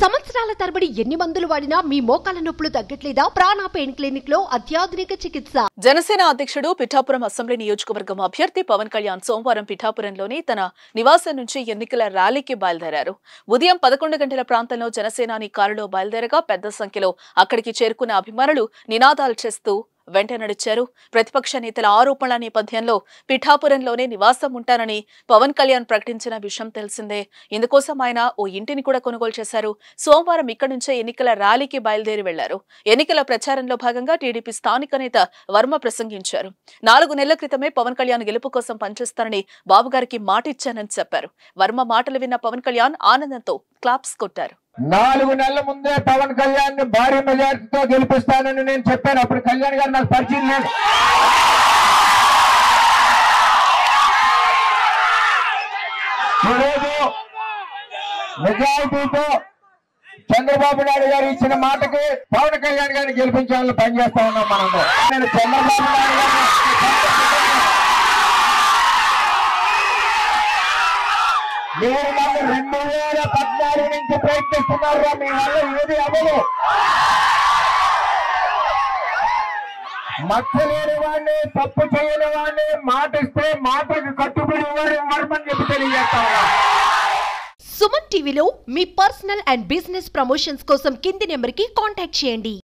సంవత్సరాల తరబడి ఎన్ని మందులు వాడినా మీ మోకాల నొప్పులు తగ్గట్లేదా? ప్రాణ పెయిన్ క్లినిక్ లో అత్యాధునిక చికిత్స. జనసేన అధ్యక్షుడు పిఠాపురం అసెంబ్లీ నియోజకవర్గం అభ్యర్థి పవన్ కళ్యాణ్ సోమవారం పిఠాపురంలోని తన నివాసం నుంచి ఎన్నికల ర్యాలీకి బయలుదేరారు. ఉదయం 11 గంటల ప్రాంతంలో జనసేనాని కారులో బయలుదేరగా పెద్ద సంఖ్యలో అక్కడికి చేరుకున్న అభిమానులు నినాదాలు చేస్తూ వెంట నడిచారు. ప్రతిపక్ష నేతల ఆరోపణల నేపథ్యంలో పిఠాపురంలోనే నివాసం ఉంటానని పవన్ కళ్యాణ్ ప్రకటించిన విషయం తెలిసిందే. ఇందుకోసం ఆయన ఓ ఇంటిని కూడా కొనుగోలు చేశారు. సోమవారం ఇక్కడి నుంచే ఎన్నికల ర్యాలీకి బయలుదేరి వెళ్లారు. ఎన్నికల ప్రచారంలో భాగంగా టీడీపీ స్థానిక నేత వర్మ ప్రసంగించారు. 4 నెలల క్రితమే పవన్ కళ్యాణ్ గెలుపు కోసం పనిచేస్తానని బాబుగారికి మాటిచ్చానని చెప్పారు. వర్మ మాటలు విన్న పవన్ కళ్యాణ్ ఆనందంతో క్లాప్స్ కొట్టారు. 4 నెలల ముందే పవన్ కళ్యాణ్ ని భారీ మెజార్టీతో గెలిపిస్తానని నేను చెప్పాను. అప్పుడు కళ్యాణ్ గారు నాకు పరిచయం లేదు. ఈరోజు మెజారిటీతో చంద్రబాబు నాయుడు గారు ఇచ్చిన మాటకి పవన్ కళ్యాణ్ గారిని గెలిపించాలని పనిచేస్తా ఉన్నాం. మనం నేను చంద్రబాబు నాయుడు గారు మీరు నన్ను 2014 నుంచి ప్రయత్నిస్తున్నారు. మీ వల్ల ఏది అవ్వదు. మచ్చలేని వాడిని, తప్పు చేయని వాడిని, మాట ఇస్తే మాటకు కట్టుబడి ఇవ్వమని చెప్పి తెలియజేస్తా ఉన్నా. సుమన్ టీవీలో మీ పర్సనల్ అండ్ బిజినెస్ ప్రమోషన్స్ కోసం కింది నెంబర్కి కాంటాక్ట్ చేయండి.